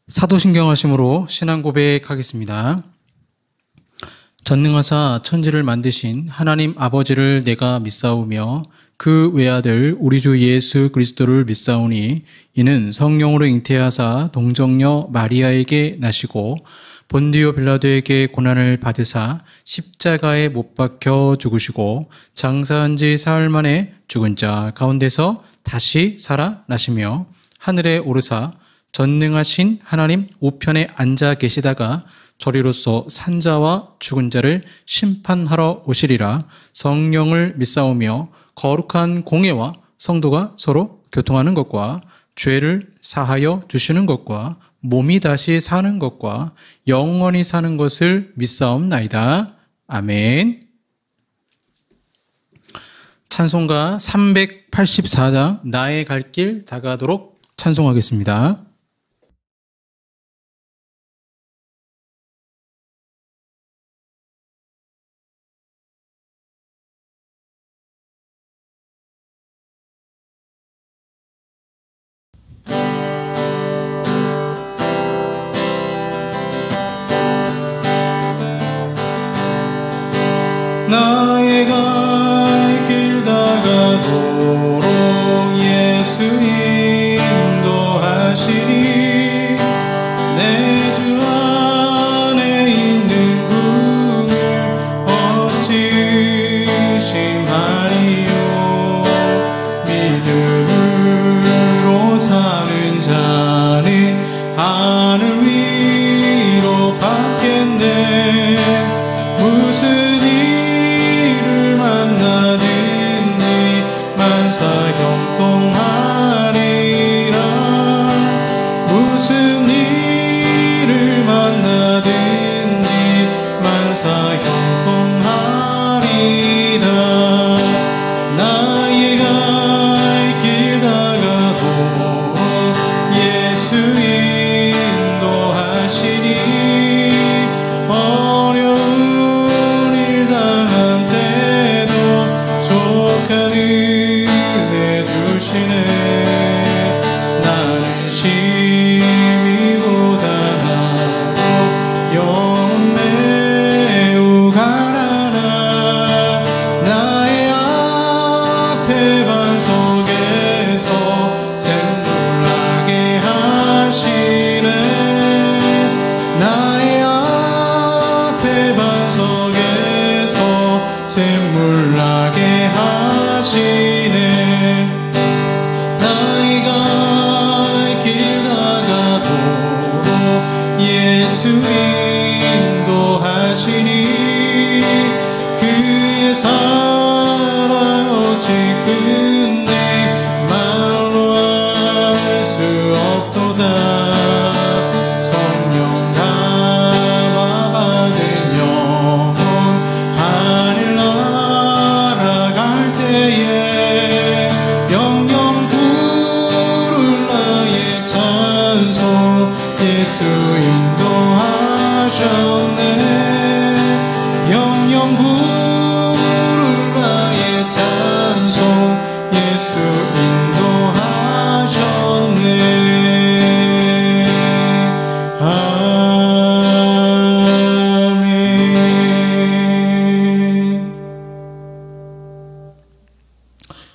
사도신경하심으로 신앙 고백하겠습니다. 전능하사 천지를 만드신 하나님 아버지를 내가 믿사오며 그 외아들 우리 주 예수 그리스도를 믿사오니 이는 성령으로 잉태하사 동정녀 마리아에게 나시고 본디오 빌라도에게 고난을 받으사 십자가에 못 박혀 죽으시고 장사한 지 사흘 만에 죽은 자 가운데서 다시 살아나시며 하늘에 오르사 전능하신 하나님 우편에 앉아 계시다가 저리로서 산자와 죽은 자를 심판하러 오시리라. 성령을 믿사오며 거룩한 공예와 성도가 서로 교통하는 것과 죄를 사하여 주시는 것과 몸이 다시 사는 것과 영원히 사는 것을 믿사옵나이다. 아멘. 찬송가 384장 나의 갈 길 다가도록 찬송하겠습니다. 나의 갈 길 다가도록 예수 인도하시리. 내 주 안에 있는 분을 어찌심하리요. 믿음으로 사는 자는 하늘 위로 받겠네. 무슨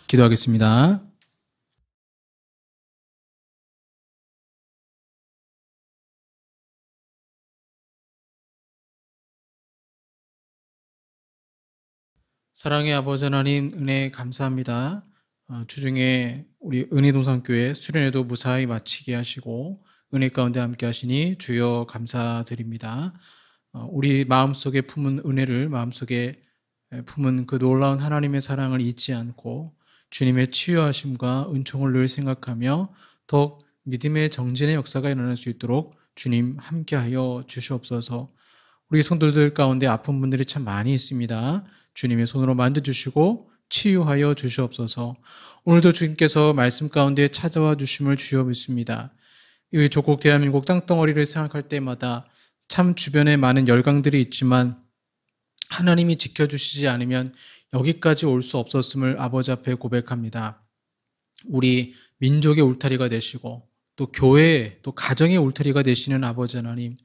기도하겠습니다. 사랑의 아버지 하나님 은혜 감사합니다. 주중에 우리 은혜동산교회 수련회도 무사히 마치게 하시고 은혜 가운데 함께 하시니 주여 감사드립니다. 우리 마음속에 품은 은혜를 마음속에 품은 그 놀라운 하나님의 사랑을 잊지 않고 주님의 치유하심과 은총을 늘 생각하며 더욱 믿음의 정진의 역사가 일어날 수 있도록 주님 함께하여 주시옵소서. 우리 성도들 가운데 아픈 분들이 참 많이 있습니다. 주님의 손으로 만져주시고 치유하여 주시옵소서. 오늘도 주님께서 말씀 가운데 찾아와 주심을 주여 믿습니다. 이 조국 대한민국 땅덩어리를 생각할 때마다 참 주변에 많은 열강들이 있지만 하나님이 지켜주시지 않으면 여기까지 올 수 없었음을 아버지 앞에 고백합니다. 우리 민족의 울타리가 되시고 또 교회, 또 가정의 울타리가 되시는 아버지 하나님,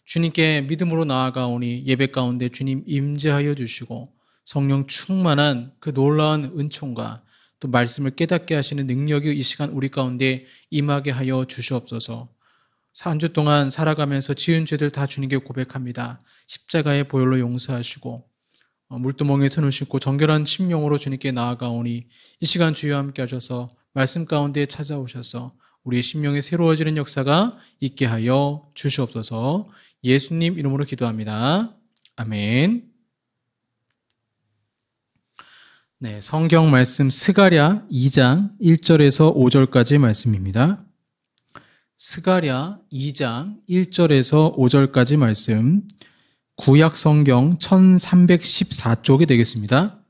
주님께 믿음으로 나아가오니 예배 가운데 주님 임재하여 주시고 성령 충만한 그 놀라운 은총과 또 말씀을 깨닫게 하시는 능력이 이 시간 우리 가운데 임하게 하여 주시옵소서. 한 주 동안 살아가면서 지은 죄들 다 주님께 고백합니다. 십자가의 보혈로 용서하시고 물두멍에 손을 씻고 정결한 심령으로 주님께 나아가오니 이 시간 주여 함께 하셔서 말씀 가운데 찾아오셔서 우리의 심령이 새로워지는 역사가 있게 하여 주시옵소서. 예수님 이름으로 기도합니다. 아멘. 네, 성경 말씀 스가랴 2장 1절에서 5절까지 말씀입니다. 스가랴 2장 1절에서 5절까지 말씀, 구약 성경 1314쪽이 되겠습니다.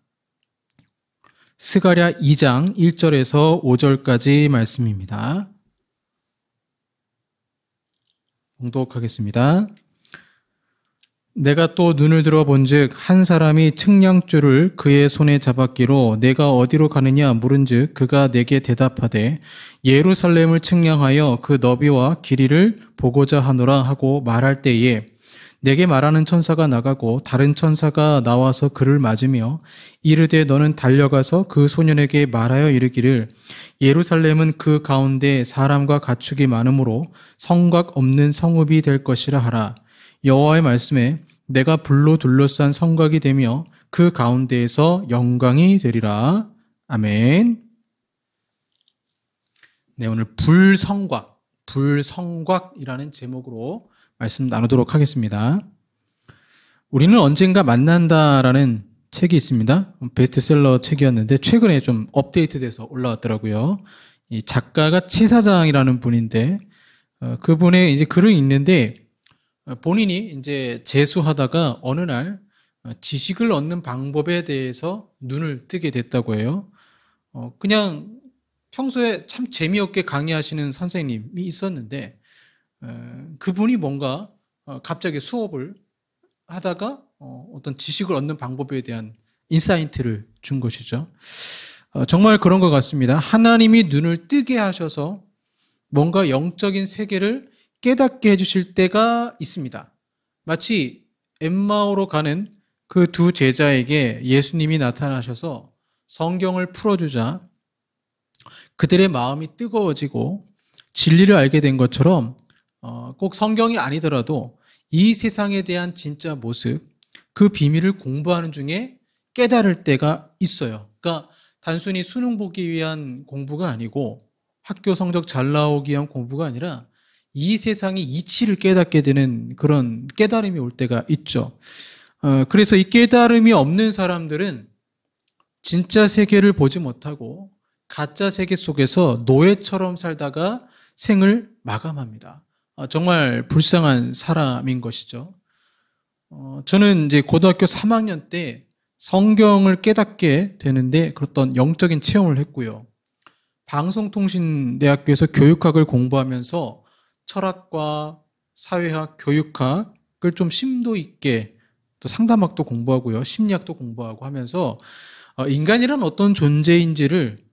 스가랴 2장 1절에서 5절까지 말씀입니다. 봉독하겠습니다. 내가 또 눈을 들어 본즉 한 사람이 측량줄을 그의 손에 잡았기로 내가 어디로 가느냐 물은즉 그가 내게 대답하되 예루살렘을 측량하여 그 너비와 길이를 보고자 하노라 하고 말할 때에 내게 말하는 천사가 나가고 다른 천사가 나와서 그를 맞으며 이르되 너는 달려가서 그 소년에게 말하여 이르기를 예루살렘은 그 가운데 사람과 가축이 많으므로 성곽 없는 성읍이 될 것이라 하라. 여호와의 말씀에 내가 불로 둘러싼 성곽이 되며 그 가운데에서 영광이 되리라. 아멘. 네, 오늘 불성곽이라는 제목으로 말씀 나누도록 하겠습니다. 우리는 언젠가 만난다라는 책이 있습니다. 베스트셀러 책이었는데 최근에 좀 업데이트돼서 올라왔더라고요. 이 작가가 최 사장이라는 분인데 그분의 이제 글을 읽는데 본인이 이제 재수하다가 어느 날 지식을 얻는 방법에 대해서 눈을 뜨게 됐다고 해요. 그냥 평소에 참 재미없게 강의하시는 선생님이 있었는데 그분이 뭔가 갑자기 수업을 하다가 어떤 지식을 얻는 방법에 대한 인사이트를 준 것이죠. 정말 그런 것 같습니다. 하나님이 눈을 뜨게 하셔서 뭔가 영적인 세계를 깨닫게 해주실 때가 있습니다. 마치 엠마오로 가는 그 두 제자에게 예수님이 나타나셔서 성경을 풀어주자 그들의 마음이 뜨거워지고 진리를 알게 된 것처럼 꼭 성경이 아니더라도 이 세상에 대한 진짜 모습, 그 비밀을 공부하는 중에 깨달을 때가 있어요. 그러니까 단순히 수능 보기 위한 공부가 아니고 학교 성적 잘 나오기 위한 공부가 아니라 이 세상의 이치를 깨닫게 되는 그런 깨달음이 올 때가 있죠. 그래서 이 깨달음이 없는 사람들은 진짜 세계를 보지 못하고 가짜 세계 속에서 노예처럼 살다가 생을 마감합니다. 정말 불쌍한 사람인 것이죠. 저는 이제 고등학교 3학년 때 성경을 깨닫게 되는데 그런 영적인 체험을 했고요. 방송통신대학교에서 교육학을 공부하면서 철학과 사회학, 교육학을 좀 심도 있게 또 상담학도 공부하고요. 심리학도 공부하고 하면서 인간이란 어떤 존재인지를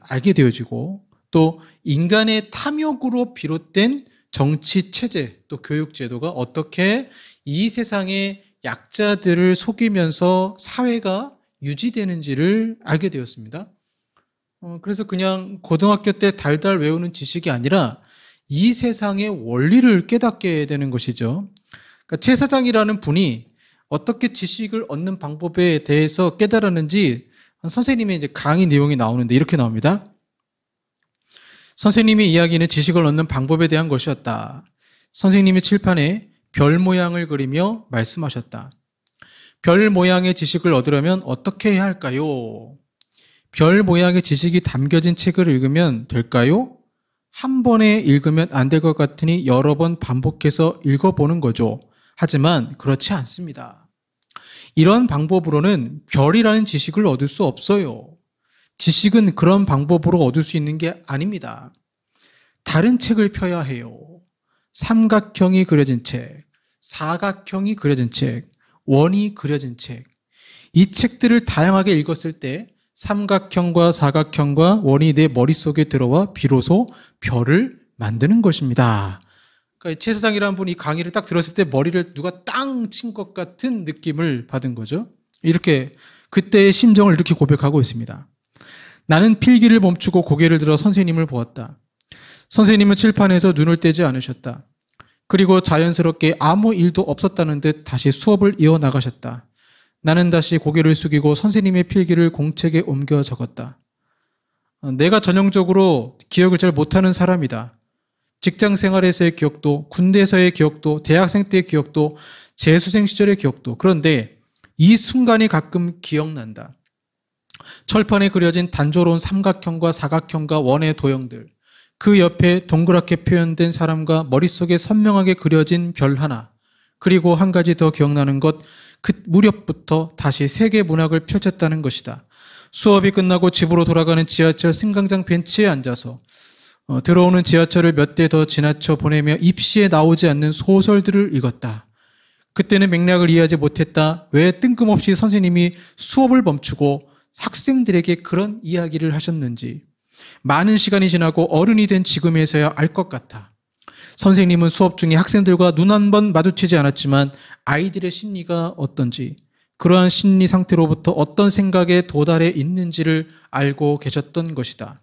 알게 되어지고 또 인간의 탐욕으로 비롯된 정치 체제 또 교육 제도가 어떻게 이 세상의 약자들을 속이면서 사회가 유지되는지를 알게 되었습니다. 그래서 그냥 고등학교 때 달달 외우는 지식이 아니라 이 세상의 원리를 깨닫게 되는 것이죠. 그러니까 최 사장이라는 분이 어떻게 지식을 얻는 방법에 대해서 깨달았는지 선생님의 이제 강의 내용이 나오는데 이렇게 나옵니다. 선생님의 이야기는 지식을 얻는 방법에 대한 것이었다. 선생님이 칠판에 별 모양을 그리며 말씀하셨다. 별 모양의 지식을 얻으려면 어떻게 해야 할까요? 별 모양의 지식이 담겨진 책을 읽으면 될까요? 한 번에 읽으면 안 될 것 같으니 여러 번 반복해서 읽어보는 거죠. 하지만 그렇지 않습니다. 이런 방법으로는 별이라는 지식을 얻을 수 없어요. 지식은 그런 방법으로 얻을 수 있는 게 아닙니다. 다른 책을 펴야 해요. 삼각형이 그려진 책, 사각형이 그려진 책, 원이 그려진 책. 이 책들을 다양하게 읽었을 때 삼각형과 사각형과 원이 내 머릿속에 들어와 비로소 별을 만드는 것입니다. 그러니까 최세상이라는 분이 강의를 딱 들었을 때 머리를 누가 땅 친 것 같은 느낌을 받은 거죠. 이렇게 그때의 심정을 이렇게 고백하고 있습니다. 나는 필기를 멈추고 고개를 들어 선생님을 보았다. 선생님은 칠판에서 눈을 떼지 않으셨다. 그리고 자연스럽게 아무 일도 없었다는 듯 다시 수업을 이어나가셨다. 나는 다시 고개를 숙이고 선생님의 필기를 공책에 옮겨 적었다. 내가 전형적으로 기억을 잘 못하는 사람이다. 직장 생활에서의 기억도, 군대에서의 기억도, 대학생 때의 기억도, 재수생 시절의 기억도. 그런데 이 순간이 가끔 기억난다. 철판에 그려진 단조로운 삼각형과 사각형과 원의 도형들, 그 옆에 동그랗게 표현된 사람과 머릿속에 선명하게 그려진 별 하나, 그리고 한 가지 더 기억나는 것, 그 무렵부터 다시 세계 문학을 펼쳤다는 것이다. 수업이 끝나고 집으로 돌아가는 지하철 승강장 벤치에 앉아서 들어오는 지하철을 몇 대 더 지나쳐 보내며 입시에 나오지 않는 소설들을 읽었다. 그때는 맥락을 이해하지 못했다. 왜 뜬금없이 선생님이 수업을 멈추고 학생들에게 그런 이야기를 하셨는지 많은 시간이 지나고 어른이 된 지금에서야 알 것 같아. 선생님은 수업 중에 학생들과 눈 한 번 마주치지 않았지만 아이들의 심리가 어떤지, 그러한 심리 상태로부터 어떤 생각에 도달해 있는지를 알고 계셨던 것이다.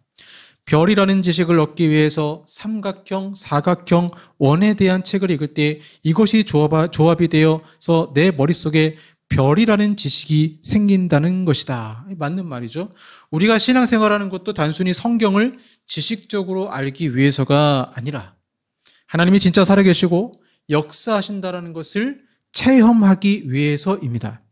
별이라는 지식을 얻기 위해서 삼각형, 사각형, 원에 대한 책을 읽을 때 이것이 조합이 되어서 내 머릿속에 별이라는 지식이 생긴다는 것이다. 맞는 말이죠. 우리가 신앙생활하는 것도 단순히 성경을 지식적으로 알기 위해서가 아니라 하나님이 진짜 살아계시고 역사하신다는 것을 체험하기 위해서입니다.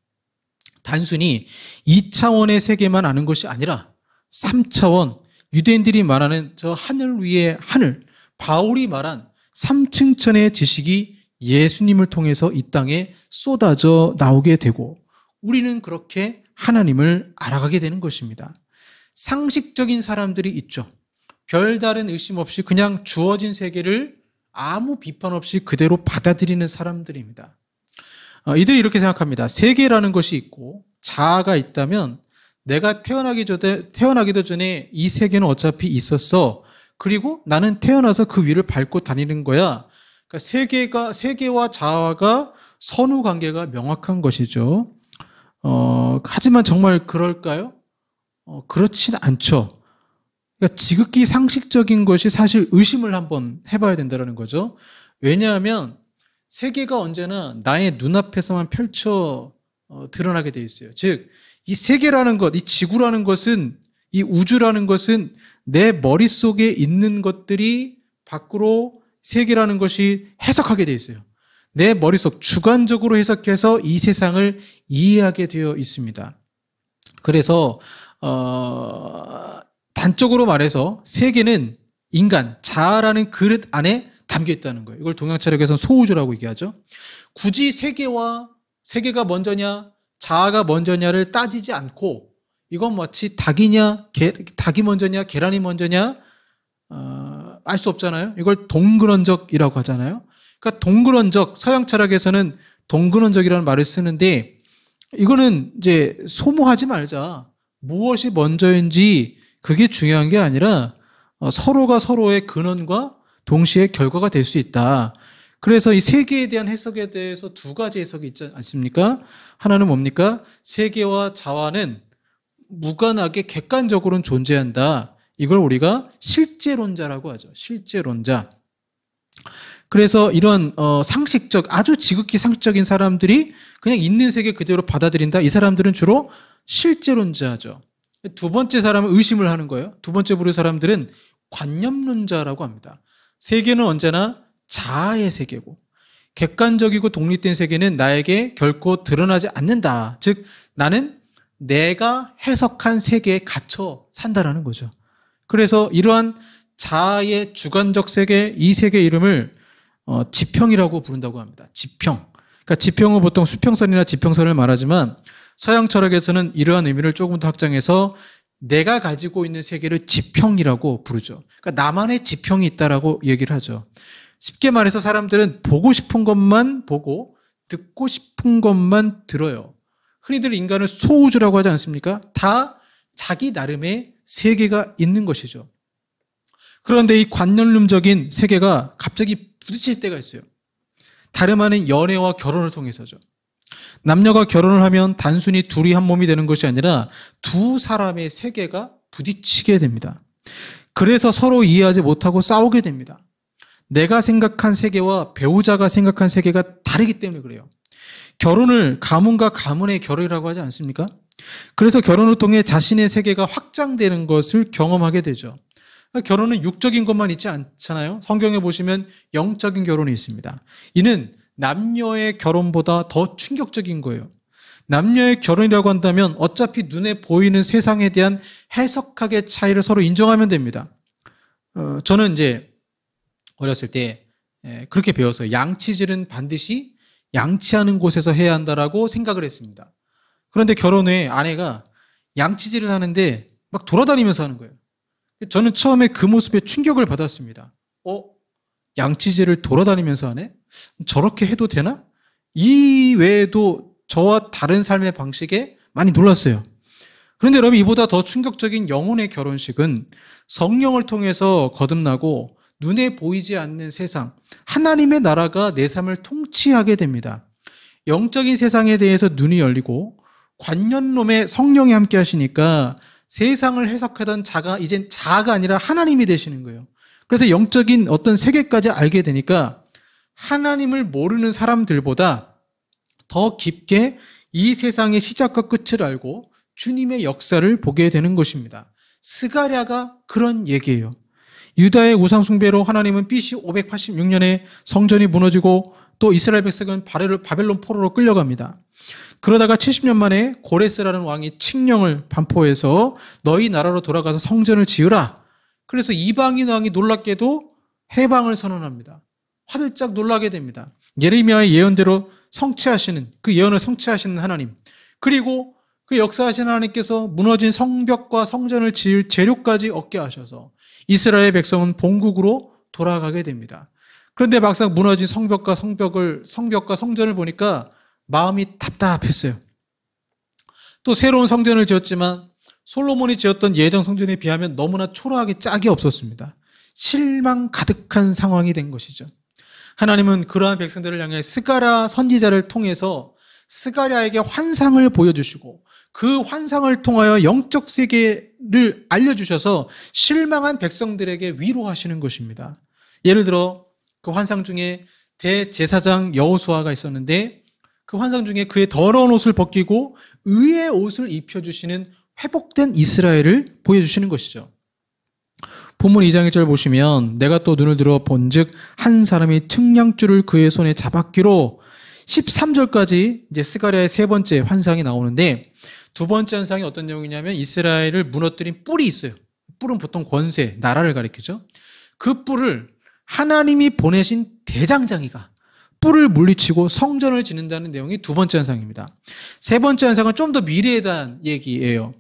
단순히 2차원의 세계만 아는 것이 아니라 3차원, 유대인들이 말하는 저 하늘 위의 하늘, 바울이 말한 3층천의 지식이 예수님을 통해서 이 땅에 쏟아져 나오게 되고 우리는 그렇게 하나님을 알아가게 되는 것입니다. 상식적인 사람들이 있죠. 별다른 의심 없이 그냥 주어진 세계를 아무 비판 없이 그대로 받아들이는 사람들입니다. 이들이 이렇게 생각합니다. 세계라는 것이 있고 자아가 있다면 내가 태어나기도 전에 이 세계는 어차피 있었어. 그리고 나는 태어나서 그 위를 밟고 다니는 거야. 그러니까 세계와 자아가 선후 관계가 명확한 것이죠. 하지만 정말 그럴까요? 그렇진 않죠. 그러니까 지극히 상식적인 것이 사실 의심을 한번 해봐야 된다는 거죠. 왜냐하면 세계가 언제나 나의 눈앞에서만 펼쳐 드러나게 돼 있어요. 즉, 이 세계라는 것, 이 지구라는 것은, 이 우주라는 것은 내 머릿속에 있는 것들이 밖으로 세계라는 것이 해석하게 돼 있어요. 내 머릿속 주관적으로 해석해서 이 세상을 이해하게 되어 있습니다. 그래서 단적으로 말해서 세계는 인간, 자아라는 그릇 안에 담겨 있다는 거예요. 이걸 동양철학에서는 소우주라고 얘기하죠. 굳이 세계가 먼저냐, 자아가 먼저냐를 따지지 않고 이건 마치 닭이 먼저냐, 계란이 먼저냐 알 수 없잖아요. 이걸 동근원적이라고 하잖아요. 그러니까 동근원적, 서양 철학에서는 동근원적이라는 말을 쓰는데 이거는 이제 소모하지 말자. 무엇이 먼저인지 그게 중요한 게 아니라 서로가 서로의 근원과 동시에 결과가 될 수 있다. 그래서 이 세계에 대한 해석에 대해서 두 가지 해석이 있지 않습니까? 하나는 뭡니까? 세계와 자아는 무관하게 객관적으로는 존재한다. 이걸 우리가 실제론자라고 하죠. 실제론자. 그래서 이런 상식적, 아주 지극히 상식적인 사람들이 그냥 있는 세계 그대로 받아들인다. 이 사람들은 주로 실제론자죠. 두 번째 사람은 의심을 하는 거예요. 두 번째 부류 사람들은 관념론자라고 합니다. 세계는 언제나 자아의 세계고 객관적이고 독립된 세계는 나에게 결코 드러나지 않는다. 즉 나는 내가 해석한 세계에 갇혀 산다라는 거죠. 그래서 이러한 자아의 주관적 세계, 이 세계 이름을 지평이라고 부른다고 합니다. 지평. 그러니까 지평은 보통 수평선이나 지평선을 말하지만 서양 철학에서는 이러한 의미를 조금 더 확장해서 내가 가지고 있는 세계를 지평이라고 부르죠. 그러니까 나만의 지평이 있다라고 얘기를 하죠. 쉽게 말해서 사람들은 보고 싶은 것만 보고 듣고 싶은 것만 들어요. 흔히들 인간을 소우주라고 하지 않습니까? 다 자기 나름의 세계가 있는 것이죠. 그런데 이 관념론적인 세계가 갑자기 부딪힐 때가 있어요. 다름 아닌 연애와 결혼을 통해서죠. 남녀가 결혼을 하면 단순히 둘이 한 몸이 되는 것이 아니라 두 사람의 세계가 부딪히게 됩니다. 그래서 서로 이해하지 못하고 싸우게 됩니다. 내가 생각한 세계와 배우자가 생각한 세계가 다르기 때문에 그래요. 결혼을 가문과 가문의 결혼이라고 하지 않습니까? 그래서 결혼을 통해 자신의 세계가 확장되는 것을 경험하게 되죠. 결혼은 육적인 것만 있지 않잖아요. 성경에 보시면 영적인 결혼이 있습니다. 이는 남녀의 결혼보다 더 충격적인 거예요. 남녀의 결혼이라고 한다면 어차피 눈에 보이는 세상에 대한 해석학의 차이를 서로 인정하면 됩니다. 저는 이제 어렸을 때 그렇게 배웠어요. 양치질은 반드시 양치하는 곳에서 해야 한다라고 생각을 했습니다. 그런데 결혼 후에 아내가 양치질을 하는데 막 돌아다니면서 하는 거예요. 저는 처음에 그 모습에 충격을 받았습니다. 양치질을 돌아다니면서 하네? 저렇게 해도 되나? 이 외에도 저와 다른 삶의 방식에 많이 놀랐어요. 그런데 여러분, 이보다 더 충격적인 영혼의 결혼식은 성령을 통해서 거듭나고 눈에 보이지 않는 세상, 하나님의 나라가 내 삶을 통치하게 됩니다. 영적인 세상에 대해서 눈이 열리고 관념론의 성령이 함께 하시니까 세상을 해석하던 자가 이젠 자아가 아니라 하나님이 되시는 거예요. 그래서 영적인 어떤 세계까지 알게 되니까 하나님을 모르는 사람들보다 더 깊게 이 세상의 시작과 끝을 알고 주님의 역사를 보게 되는 것입니다. 스가랴가 그런 얘기예요. 유다의 우상 숭배로 하나님은 BC 586년에 성전이 무너지고 또 이스라엘 백성은 바벨론 포로로 끌려갑니다. 그러다가 70년 만에 고레스라는 왕이 칙령을 반포해서 너희 나라로 돌아가서 성전을 지으라. 그래서 이방인 왕이 놀랍게도 해방을 선언합니다. 화들짝 놀라게 됩니다. 예레미야의 예언대로 성취하시는, 그 예언을 성취하시는 하나님, 그리고 그 역사하시는 하나님께서 무너진 성벽과 성전을 지을 재료까지 얻게 하셔서 이스라엘 백성은 본국으로 돌아가게 됩니다. 그런데 막상 무너진 성벽과 성전을 보니까 마음이 답답했어요. 또 새로운 성전을 지었지만 솔로몬이 지었던 예전 성전에 비하면 너무나 초라하게 짝이 없었습니다. 실망 가득한 상황이 된 것이죠. 하나님은 그러한 백성들을 향해 스가랴 선지자를 통해서 스가랴에게 환상을 보여주시고 그 환상을 통하여 영적 세계를 알려주셔서 실망한 백성들에게 위로하시는 것입니다. 예를 들어 그 환상 중에 대제사장 여호수아가 있었는데 그 환상 중에 그의 더러운 옷을 벗기고 의의 옷을 입혀주시는 회복된 이스라엘을 보여주시는 것이죠. 본문 2장 1절 보시면 내가 또 눈을 들어 본즉 한 사람이 측량줄을 그의 손에 잡았기로 13절까지 이제 스가랴의 세 번째 환상이 나오는데 두 번째 환상이 어떤 내용이냐면 이스라엘을 무너뜨린 뿔이 있어요. 뿔은 보통 권세, 나라를 가리키죠. 그 뿔을 하나님이 보내신 대장장이가 뿔을 물리치고 성전을 짓는다는 내용이 두 번째 환상입니다. 세 번째 환상은 좀 더 미래에 대한 얘기예요.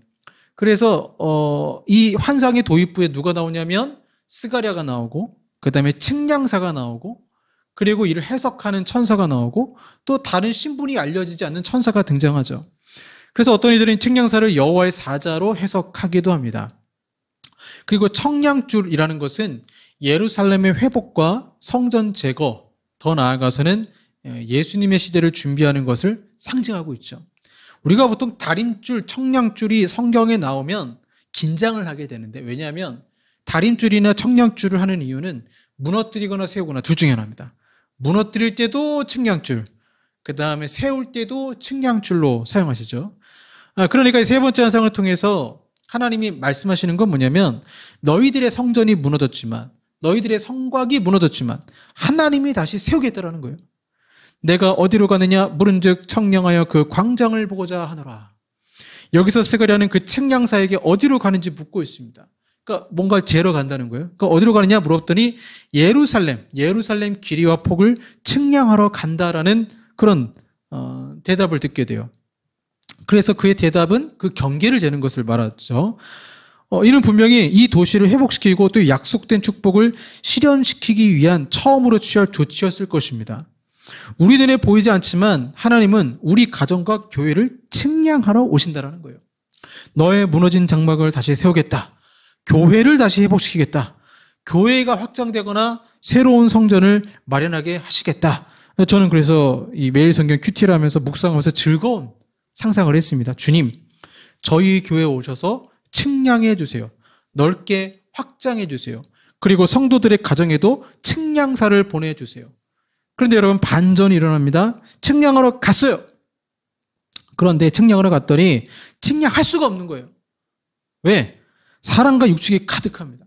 그래서 이 환상의 도입부에 누가 나오냐면 스가랴가 나오고 그 다음에 측량사가 나오고 그리고 이를 해석하는 천사가 나오고 또 다른 신분이 알려지지 않는 천사가 등장하죠. 그래서 어떤 이들은 측량사를 여호와의 사자로 해석하기도 합니다. 그리고 청량줄이라는 것은 예루살렘의 회복과 성전 제거, 더 나아가서는 예수님의 시대를 준비하는 것을 상징하고 있죠. 우리가 보통 다림줄, 청량줄이 성경에 나오면 긴장을 하게 되는데 왜냐하면 다림줄이나 청량줄을 하는 이유는 무너뜨리거나 세우거나 둘 중에 하나입니다. 무너뜨릴 때도 측량줄, 그 다음에 세울 때도 측량줄로 사용하시죠. 그러니까 세 번째 환상을 통해서 하나님이 말씀하시는 건 뭐냐면 너희들의 성전이 무너졌지만 너희들의 성곽이 무너졌지만 하나님이 다시 세우겠다라는 거예요. 내가 어디로 가느냐 물은즉 청량하여 그 광장을 보고자 하노라. 여기서 스가랴는 그 측량사에게 어디로 가는지 묻고 있습니다. 그러니까 뭔가 재러 간다는 거예요. 그러니까 어디로 가느냐 물었더니 예루살렘 길이와 폭을 측량하러 간다라는 그런 대답을 듣게 돼요. 그래서 그의 대답은 그 경계를 재는 것을 말하죠. 이는 분명히 이 도시를 회복시키고 또 약속된 축복을 실현시키기 위한 처음으로 취할 조치였을 것입니다. 우리 눈에 보이지 않지만 하나님은 우리 가정과 교회를 측량하러 오신다라는 거예요. 너의 무너진 장막을 다시 세우겠다. 교회를 다시 회복시키겠다. 교회가 확장되거나 새로운 성전을 마련하게 하시겠다. 저는 그래서 이 매일 성경 큐티를 하면서 묵상하면서 즐거운 상상을 했습니다. 주님, 저희 교회에 오셔서 측량해 주세요. 넓게 확장해 주세요. 그리고 성도들의 가정에도 측량사를 보내주세요. 그런데 여러분, 반전이 일어납니다. 측량하러 갔어요. 그런데 측량하러 갔더니 측량할 수가 없는 거예요. 왜? 사람과 육축이 가득합니다.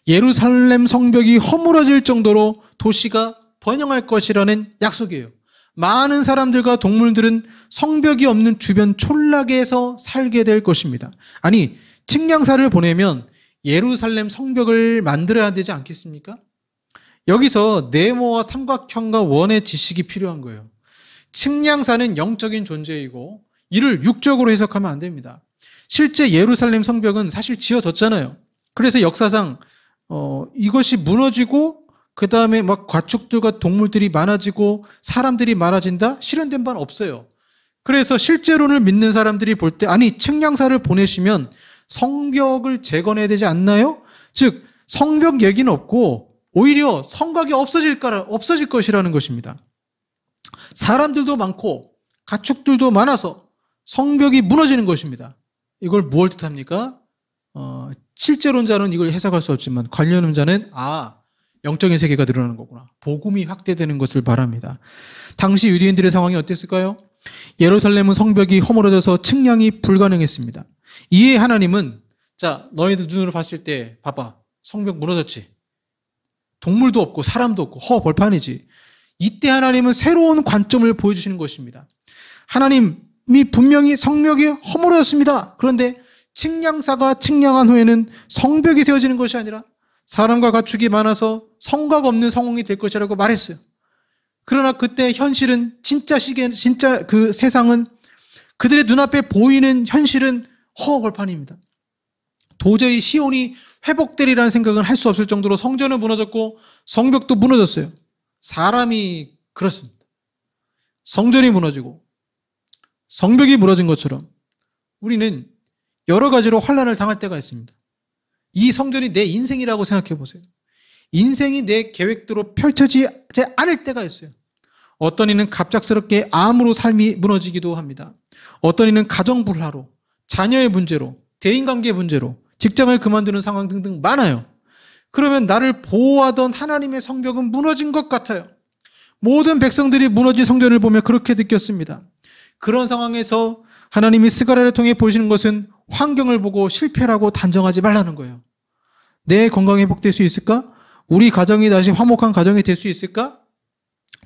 예루살렘 성벽이 허물어질 정도로 도시가 번영할 것이라는 약속이에요. 많은 사람들과 동물들은 성벽이 없는 주변 촌락에서 살게 될 것입니다. 아니, 측량사를 보내면 예루살렘 성벽을 만들어야 되지 않겠습니까? 여기서 네모와 삼각형과 원의 지식이 필요한 거예요. 측량사는 영적인 존재이고 이를 육적으로 해석하면 안 됩니다. 실제 예루살렘 성벽은 사실 지어졌잖아요. 그래서 역사상 이것이 무너지고 그 다음에 막 가축들과 동물들이 많아지고 사람들이 많아진다? 실현된 바는 없어요. 그래서 실제론을 믿는 사람들이 볼 때 아니, 측량사를 보내시면 성벽을 재건해야 되지 않나요? 즉 성벽 얘기는 없고 오히려 성곽이 없어질 것이라는 것입니다. 사람들도 많고 가축들도 많아서 성벽이 무너지는 것입니다. 이걸 무엇을 뜻합니까? 실제론자는 이걸 해석할 수 없지만 관련론자는 영적인 세계가 늘어나는 거구나. 복음이 확대되는 것을 말합니다. 당시 유대인들의 상황이 어땠을까요? 예루살렘은 성벽이 허물어져서 측량이 불가능했습니다. 이에 하나님은 너희들 눈으로 봤을 때 봐봐. 성벽 무너졌지. 동물도 없고 사람도 없고 허벌판이지. 이때 하나님은 새로운 관점을 보여주시는 것입니다. 하나님이 분명히 성벽이 허물어졌습니다. 그런데 측량사가 측량한 후에는 성벽이 세워지는 것이 아니라 사람과 가축이 많아서 성곽 없는 상황이 될 것이라고 말했어요. 그러나 그때 현실은 진짜 그 세상은 그들의 눈앞에 보이는 현실은 허벌판입니다. 도저히 시온이 회복되리라는 생각은 할 수 없을 정도로 성전은 무너졌고 성벽도 무너졌어요. 사람이 그렇습니다. 성전이 무너지고 성벽이 무너진 것처럼 우리는 여러 가지로 환난을 당할 때가 있습니다. 이 성전이 내 인생이라고 생각해 보세요. 인생이 내 계획대로 펼쳐지지 않을 때가 있어요. 어떤 이는 갑작스럽게 암으로 삶이 무너지기도 합니다. 어떤 이는 가정불화로, 자녀의 문제로, 대인관계 문제로, 직장을 그만두는 상황 등등 많아요. 그러면 나를 보호하던 하나님의 성벽은 무너진 것 같아요. 모든 백성들이 무너진 성전을 보며 그렇게 느꼈습니다. 그런 상황에서 하나님이 스가랴를 통해 보시는 것은 환경을 보고 실패라고 단정하지 말라는 거예요. 내 건강이 회복될 수 있을까? 우리 가정이 다시 화목한 가정이 될 수 있을까?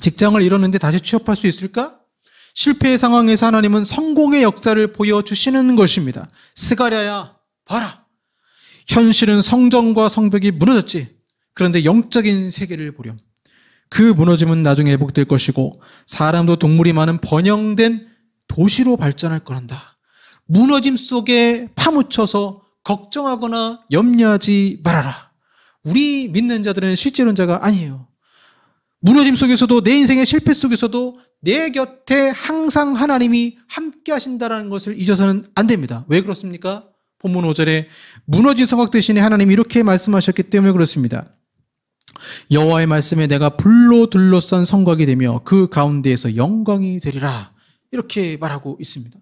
직장을 잃었는데 다시 취업할 수 있을까? 실패의 상황에서 하나님은 성공의 역사를 보여주시는 것입니다. 스가랴야, 봐라. 현실은 성전과 성벽이 무너졌지. 그런데 영적인 세계를 보렴. 그 무너짐은 나중에 회복될 것이고 사람도 동물이 많은 번영된 도시로 발전할 거란다. 무너짐 속에 파묻혀서 걱정하거나 염려하지 말아라. 우리 믿는 자들은 실제론자가 아니에요. 무너짐 속에서도 내 인생의 실패 속에서도 내 곁에 항상 하나님이 함께 하신다는 것을 잊어서는 안 됩니다. 왜 그렇습니까? 본문 5절에 무너진 성곽 대신에 하나님이 이렇게 말씀하셨기 때문에 그렇습니다. 여호와의 말씀에 내가 불로 둘러싼 성곽이 되며 그 가운데에서 영광이 되리라. 이렇게 말하고 있습니다.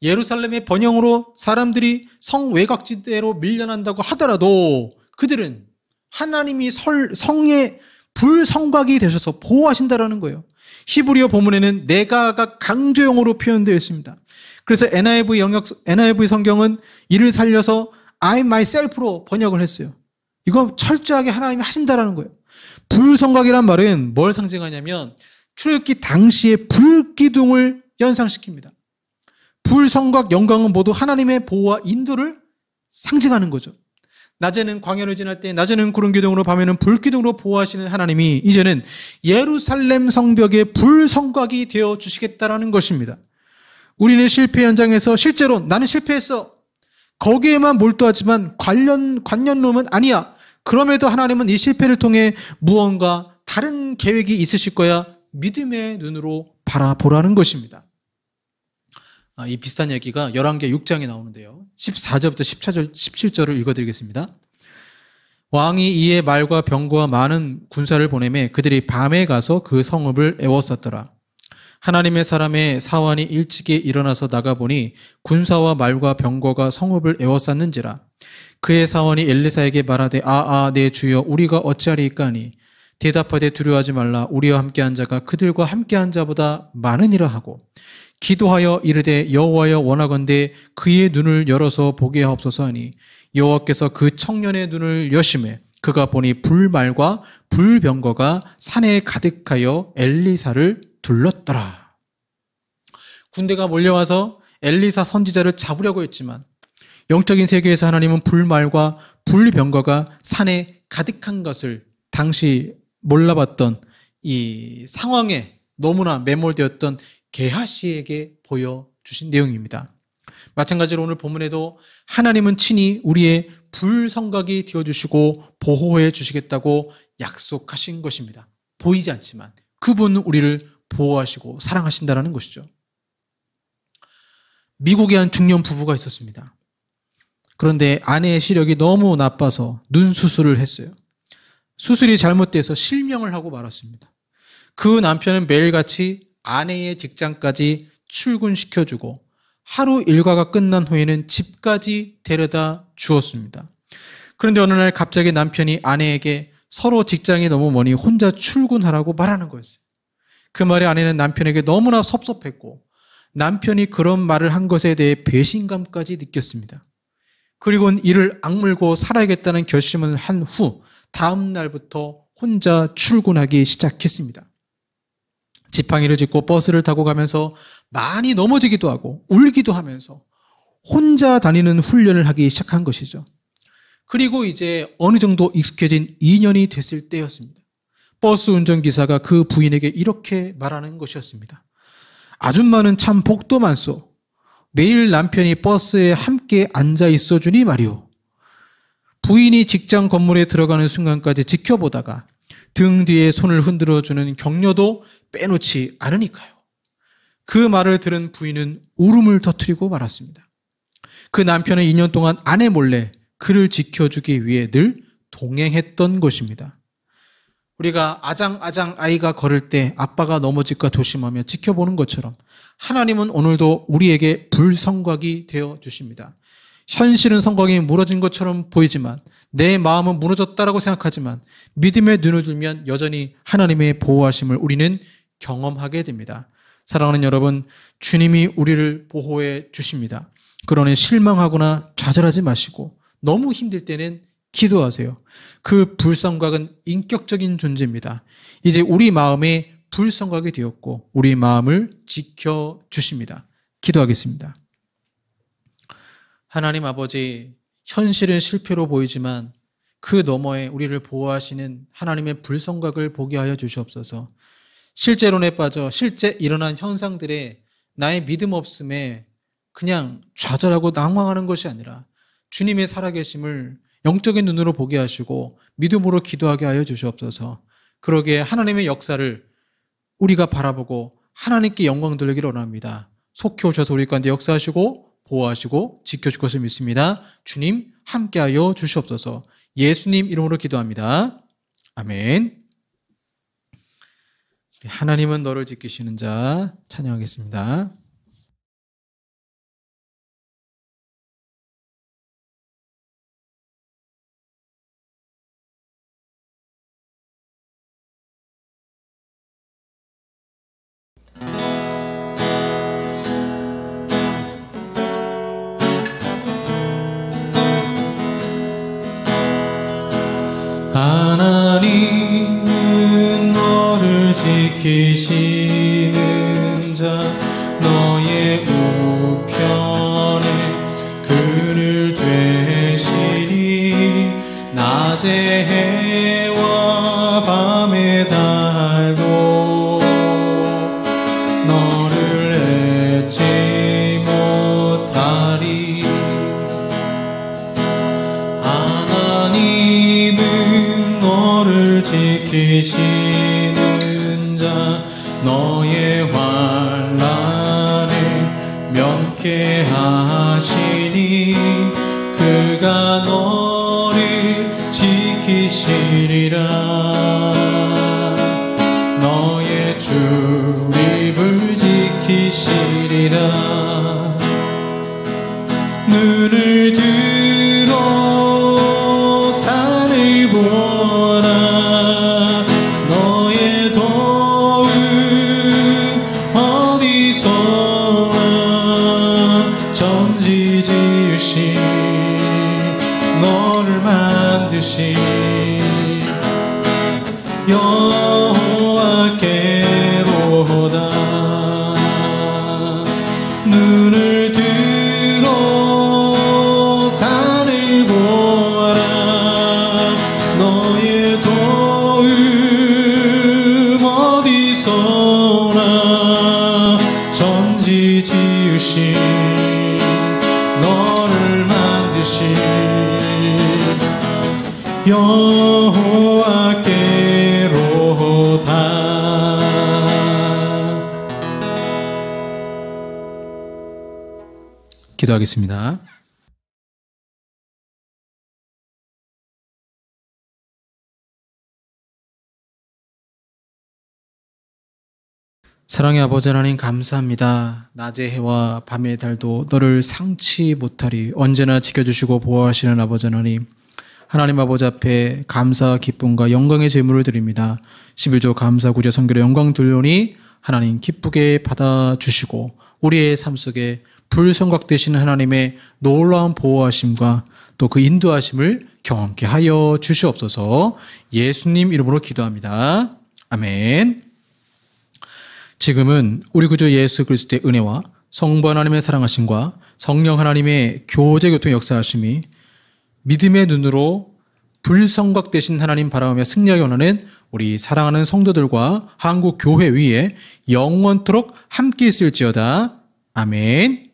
예루살렘의 번영으로 사람들이 성 외곽지대로 밀려난다고 하더라도 그들은 하나님이 성의 불성곽이 되셔서 보호하신다라는 거예요. 히브리어 본문에는 내가가 강조형으로 표현되어 있습니다. 그래서 NIV 성경은 이를 살려서 I myself로 번역을 했어요. 이거 철저하게 하나님이 하신다라는 거예요. 불성곽이란 말은 뭘 상징하냐면 출애굽기 당시의 불기둥을 연상시킵니다. 불성곽 영광은 모두 하나님의 보호와 인도를 상징하는 거죠. 낮에는 광야를 지날 때 낮에는 구름 기둥으로 밤에는 불 기둥으로 보호하시는 하나님이 이제는 예루살렘 성벽의 불성곽이 되어 주시겠다라는 것입니다. 우리는 실패 현장에서 실제로 나는 실패했어. 거기에만 몰두하지만 관념론은 아니야. 그럼에도 하나님은 이 실패를 통해 무언가 다른 계획이 있으실 거야. 믿음의 눈으로 바라보라는 것입니다. 이 비슷한 얘기가 열왕기하 6장에 나오는데요. 14절부터 17절을 읽어드리겠습니다. 왕이 이에 말과 병거와 많은 군사를 보내매 그들이 밤에 가서 그 성읍을 에워쌌더라. 하나님의 사람의 사환이 일찍이 일어나서 나가보니 군사와 말과 병거가 성읍을 에워쌌는지라. 그의 사환이 엘리사에게 말하되 내 주여 우리가 어찌하리이까 하니 대답하되 두려워하지 말라. 우리와 함께한 자가 그들과 함께한 자보다 많으니라 하고 기도하여 이르되 여호와여 원하건대 그의 눈을 열어서 보게 하옵소서 하니 여호와께서 그 청년의 눈을 여심해 그가 보니 불말과 불병거가 산에 가득하여 엘리사를 둘렀더라. 군대가 몰려와서 엘리사 선지자를 잡으려고 했지만 영적인 세계에서 하나님은 불말과 불병거가 산에 가득한 것을 당시 몰라봤던 이 상황에 너무나 매몰되었던 게하시에게 보여주신 내용입니다. 마찬가지로 오늘 본문에도 하나님은 친히 우리의 불성각이 되어주시고 보호해 주시겠다고 약속하신 것입니다. 보이지 않지만 그분은 우리를 보호하시고 사랑하신다는 것이죠. 미국에 한 중년 부부가 있었습니다. 그런데 아내의 시력이 너무 나빠서 눈 수술을 했어요. 수술이 잘못돼서 실명을 하고 말았습니다. 그 남편은 매일같이 아내의 직장까지 출근시켜주고 하루 일과가 끝난 후에는 집까지 데려다 주었습니다. 그런데 어느 날 갑자기 남편이 아내에게 서로 직장이 너무 머니 혼자 출근하라고 말하는 거였어요. 그 말에 아내는 남편에게 너무나 섭섭했고 남편이 그런 말을 한 것에 대해 배신감까지 느꼈습니다. 그리고는 이를 악물고 살아야겠다는 결심을 한 후 다음 날부터 혼자 출근하기 시작했습니다. 지팡이를 짚고 버스를 타고 가면서 많이 넘어지기도 하고 울기도 하면서 혼자 다니는 훈련을 하기 시작한 것이죠. 그리고 이제 어느 정도 익숙해진 2년이 됐을 때였습니다. 버스 운전기사가 그 부인에게 이렇게 말하는 것이었습니다. 아줌마는 참 복도 많소. 매일 남편이 버스에 함께 앉아 있어 주니 말이오. 부인이 직장 건물에 들어가는 순간까지 지켜보다가 등 뒤에 손을 흔들어주는 격려도 빼놓지 않으니까요. 그 말을 들은 부인은 울음을 터뜨리고 말았습니다. 그 남편은 2년 동안 아내 몰래 그를 지켜주기 위해 늘 동행했던 것입니다. 우리가 아장아장 아이가 걸을 때 아빠가 넘어질까 조심하며 지켜보는 것처럼 하나님은 오늘도 우리에게 불성곽이 되어 주십니다. 현실은 성곽이 무너진 것처럼 보이지만 내 마음은 무너졌다라고 생각하지만 믿음의 눈을 들면 여전히 하나님의 보호하심을 우리는 경험하게 됩니다. 사랑하는 여러분, 주님이 우리를 보호해 주십니다. 그러니 실망하거나 좌절하지 마시고 너무 힘들 때는 기도하세요. 그 불성곽은 인격적인 존재입니다. 이제 우리 마음에 불성곽이 되었고 우리 마음을 지켜주십니다. 기도하겠습니다. 하나님 아버지, 현실은 실패로 보이지만 그 너머에 우리를 보호하시는 하나님의 불성곽을 보게 하여 주시옵소서. 실제론에 빠져 실제 일어난 현상들에 나의 믿음 없음에 그냥 좌절하고 낭망하는 것이 아니라 주님의 살아계심을 영적인 눈으로 보게 하시고 믿음으로 기도하게 하여 주시옵소서. 그러기에 하나님의 역사를 우리가 바라보고 하나님께 영광 돌리기를 원합니다. 속히 오셔서 우리 가운데 역사하시고 보호하시고 지켜줄 것을 믿습니다. 주님 함께하여 주시옵소서. 예수님 이름으로 기도합니다. 아멘. 하나님은 너를 지키시는 자 찬양하겠습니다. 하나님은 너를 지키시는 자 너의 우편에 그늘 되시니 낮에 해와 밤에 달도 너를 잊지 못하리. 하나님은 너를 지키시는 자 너의 환난에 명쾌하시니 그가 너를 지키 너의 출입을 지키시리라. 눈을 들어 산을 보아라. 너의 도움 어디서나. 천지 지으신 너를 만드신 여호와께로다. 눈을 들어 산을 보아라. 너의 도움 어디서나. 천지 지으신 너를 만드신 여호와께로다. 기도하겠습니다. 사랑의 아버지 하나님, 감사합니다. 낮의 해와 밤의 달도 너를 상치 못하리 언제나 지켜주시고 보호하시는 아버지 하나님, 하나님 아버지 앞에 감사, 기쁨과 영광의 제물을 드립니다. 11조 감사 구제 선교의 영광 돌려오니 하나님 기쁘게 받아주시고 우리의 삶 속에 불성각 되시는 하나님의 놀라운 보호하심과 또 그 인도하심을 경험케 하여 주시옵소서. 예수님 이름으로 기도합니다. 아멘. 지금은 우리 구주 예수 그리스도의 은혜와 성부 하나님의 사랑하심과 성령 하나님의 교제교통 역사하심이 믿음의 눈으로 불성각되신 하나님 바라보며 승리하기 원하는 우리 사랑하는 성도들과 한국 교회 위에 영원토록 함께 있을지어다. 아멘.